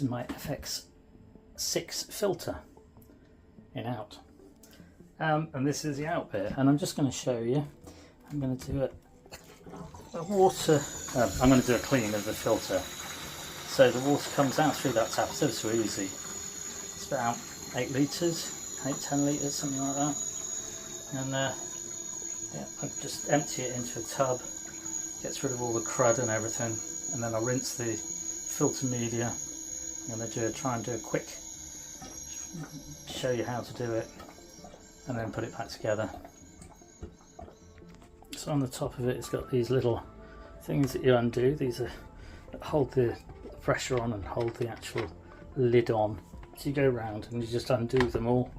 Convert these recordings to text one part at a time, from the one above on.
My FX6 filter in out, and this is the out bit, and I'm just going to show you. I'm going to do a water, I'm going to do a clean of the filter, so the water comes out through that tap. It's so easy. It's about 8 litres, 10 litres, something like that, and yeah, I just empty it into a tub, gets rid of all the crud and everything, and then I rinse the filter media. I'm going to try and do a quick, show you how to do it, and then put it back together. So on the top of it, it's got these little things that you undo. These are that hold the pressure on and hold the actual lid on. So you go around and you just undo them all,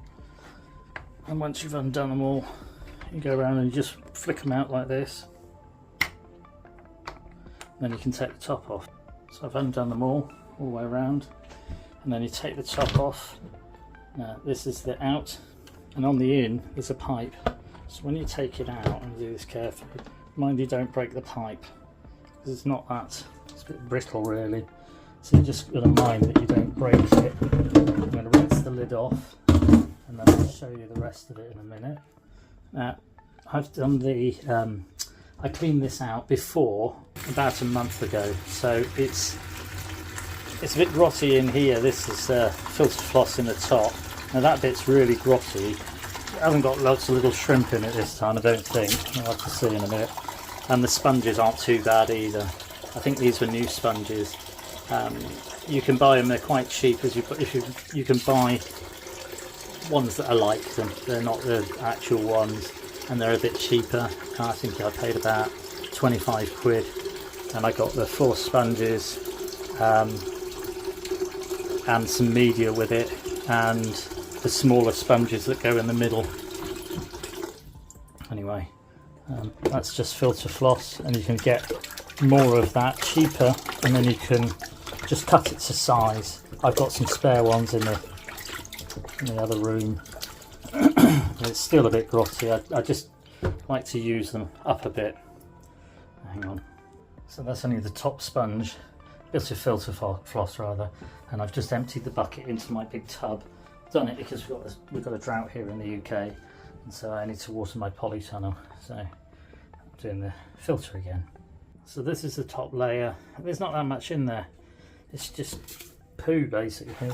and once you've undone them all, you go around and you just flick them out like this. Then you can take the top off. So I've undone them all the way around, and then you take the top off. Now this is the out, and on the in there's a pipe. So when you take it out, and do this carefully, mind you don't break the pipe, because it's not that, it's a bit brittle really. So you just got to mind that you don't break it. I'm going to rinse the lid off, and then I'll show you the rest of it in a minute. Now I've done the I cleaned this out before about a month ago, so it's a bit grotty in here. This is filter floss in the top. Now that bit's really grotty. It hasn't got lots of little shrimp in it this time, I don't think. I'll have to see in a minute. And the sponges aren't too bad either. I think these were new sponges. You can buy them, they're quite cheap. If you can buy ones that are like them. They're not the actual ones, and they're a bit cheaper. I think I paid about 25 quid, and I got the 4 sponges and some media with it, and the smaller sponges that go in the middle. Anyway, that's just filter floss, and you can get more of that cheaper, and then you can just cut it to size. I've got some spare ones in the other room. It's still a bit grotty. I just like to use them up a bit. Hang on. So that's only the top sponge, bit of filter floss rather, and I've just emptied the bucket into my big tub. Done it because we've got a drought here in the UK, and so I need to water my polytunnel. So I'm doing the filter again. So this is the top layer. There's not that much in there. It's just poo basically,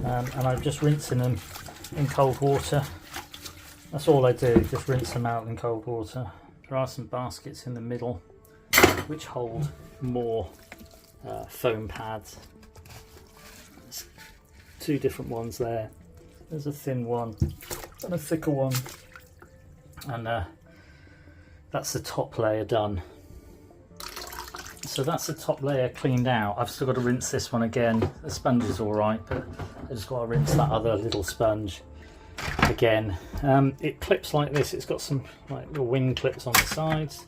and I'm just rinsing them in cold water. That's all I do, just rinse them out in cold water. There are some baskets in the middle which hold more foam pads. There's 2 different ones there. There's a thin one and a thicker one, and that's the top layer done. So that's the top layer cleaned out. I've still got to rinse this one again. The sponge is all right, but I just got to rinse that other little sponge again. It clips like this. It's got some like little wing clips on the sides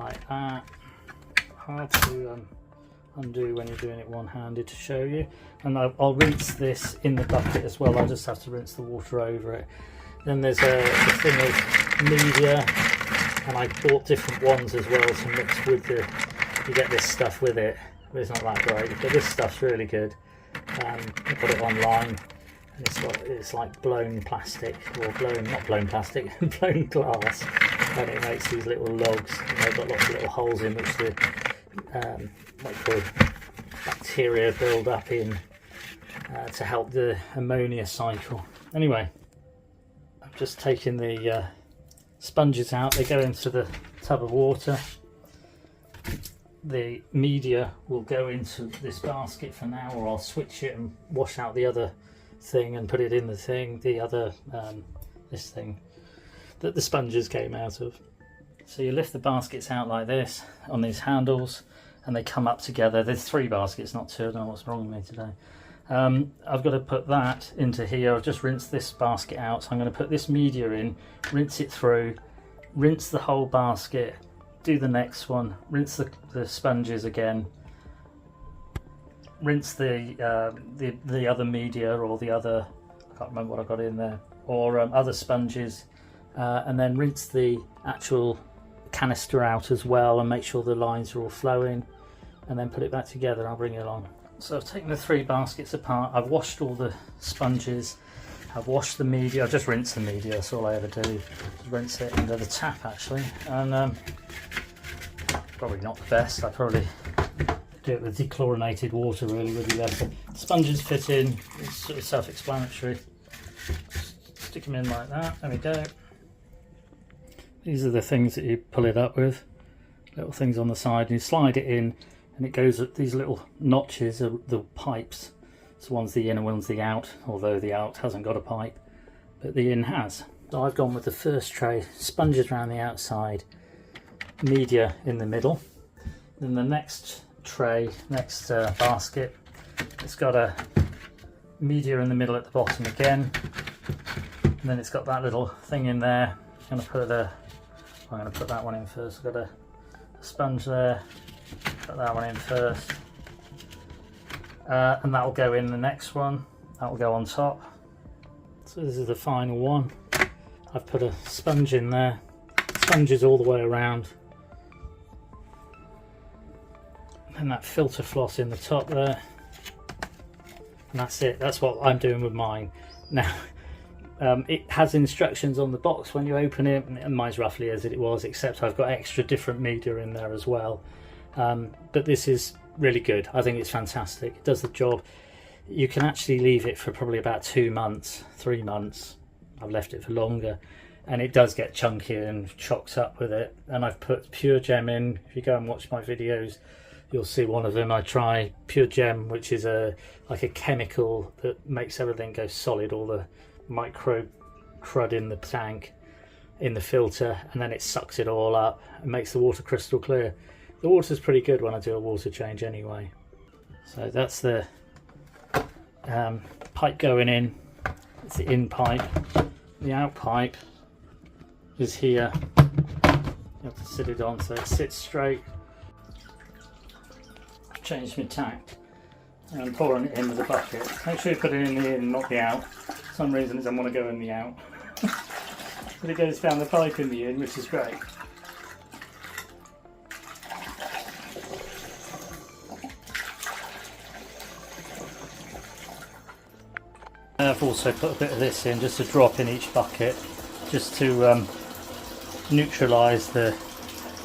like that. Hard to undo when you're doing it one-handed to show you. And I'll rinse this in the bucket as well. I'll just have to rinse the water over it. Then there's a thing of media, and I bought different ones as well to mix with the, you get this stuff with it, but it's not that great, but this stuff's really good. I got it online, and it's like blown plastic, or not blown plastic, blown glass, and it makes these little logs, and they've got lots of little holes in which the bacteria build up in to help the ammonia cycle. Anyway, I'm just taking the sponges out. They go into the tub of water. The media will go into this basket for now, or I'll switch it and wash out the other thing and put it in the thing, the other this thing that the sponges came out of. So you lift the baskets out like this on these handles, and they come up together. There's 3 baskets, not 2. I don't know what's wrong with me today. I've got to put that into here. I've just rinsed this basket out, so I'm going to put this media in, rinse it through, rinse the whole basket, do the next one, rinse the sponges again, rinse the other media, or the other, I can't remember what I got in there, or other sponges, and then rinse the actual canister out as well, and make sure the lines are all flowing, and then put it back together. I'll bring it along. So I've taken the 3 baskets apart, I've washed all the sponges, I've washed the media, I've just rinsed the media, that's all I ever do, just rinse it under the tap actually, and probably not the best, I probably do it with dechlorinated water really would be better. Sponges fit in, it's sort of self-explanatory, stick them in like that, there we go. These are the things that you pull it up with, little things on the side, and you slide it in and it goes at these little notches are the pipes. So one's the in and one's the out, although the out hasn't got a pipe, but the in has. So I've gone with the first tray, sponges around the outside, media in the middle. Then the next tray, next basket, it's got a media in the middle at the bottom again. And then it's got that little thing in there. I'm going to put that one in first. I've got a sponge there. Put that one in first, and that will go in the next one, that will go on top. So this is the final one. I've put a sponge in there, sponges all the way around, and that filter floss in the top there, and that's it. That's what I'm doing with mine now. It has instructions on the box when you open it, and mine's roughly as it was, except I've got extra different media in there as well. But this is really good. I think it's fantastic. It does the job. You can actually leave it for probably about 2 months, 3 months. I've left it for longer, and it does get chunky and chocked up with it. And I've put Pure Gem in. If you go and watch my videos, you'll see one of them. I try Pure Gem, which is like a chemical that makes everything go solid, all the micro crud in the tank, in the filter, and then it sucks it all up and makes the water crystal clear. The water's pretty good when I do a water change anyway. So that's the pipe going in. It's the in pipe. The out pipe is here. You have to sit it on so it sits straight. I've changed my tack and I'm pouring it in with a bucket. Make sure you put it in the in, not the out. For some reason it doesn't want to go in the out. But it goes down the pipe in the in, which is great. I've also put a bit of this in, just a drop in each bucket, just to neutralise the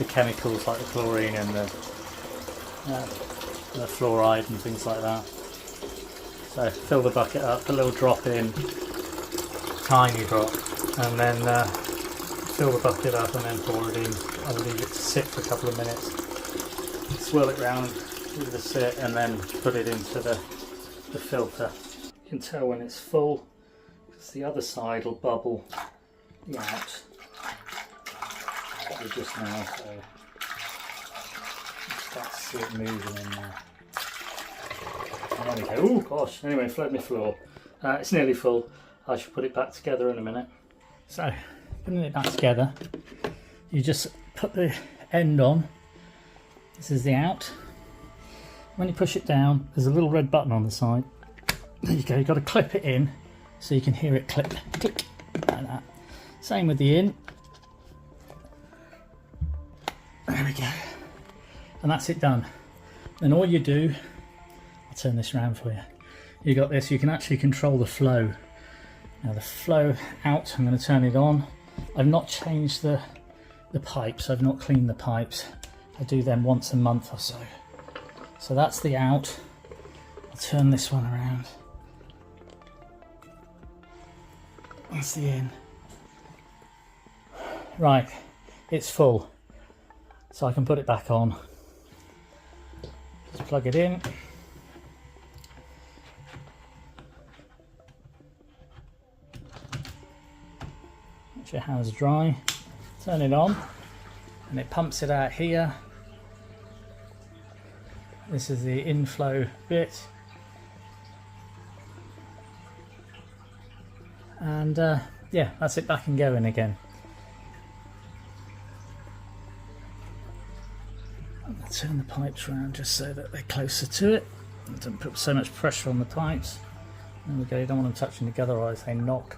chemicals like the chlorine and the fluoride and things like that. So fill the bucket up, put a little drop in, tiny drop, and then fill the bucket up and then pour it in and leave it to sit for a couple of minutes. Swirl it round, leave it sit, and then put it into the filter. You can tell when it's full because the other side will bubble out. Probably just now, so start to see it moving in there. And there we go. Oh gosh! Anyway, float my floor. It's nearly full. I should put it back together in a minute. So, putting it back together, you just put the end on. This is the out. When you push it down, there's a little red button on the side. There you go, you've got to clip it in so you can hear it click, click, like that. Same with the in. There we go. And that's it done. Then all you do, I'll turn this around for you. You got this, you can actually control the flow. Now the flow out, I'm going to turn it on. I've not changed the pipes, I've not cleaned the pipes. I do them once a month or so. So that's the out. I'll turn this one around. That's the in. Right, it's full. So I can put it back on. Just plug it in. Let your hands dry. Turn it on. And it pumps it out here. This is the inflow bit. And yeah, that's it back and going again. I'm going to turn the pipes around just so that they're closer to it. Don't put so much pressure on the pipes. There we go, you don't want them touching together, otherwise they knock.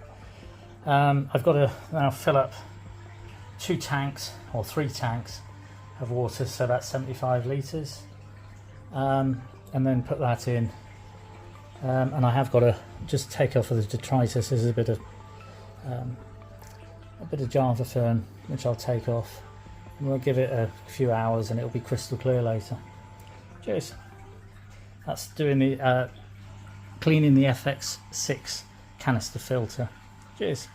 I've got to now fill up 2 tanks or 3 tanks of water, so that's 75 litres. and then put that in. And I have got to just take off of the detritus. There's a bit of Java fern which I'll take off. And we'll give it a few hours and it'll be crystal clear later. Cheers. That's doing the cleaning the FX6 canister filter. Cheers.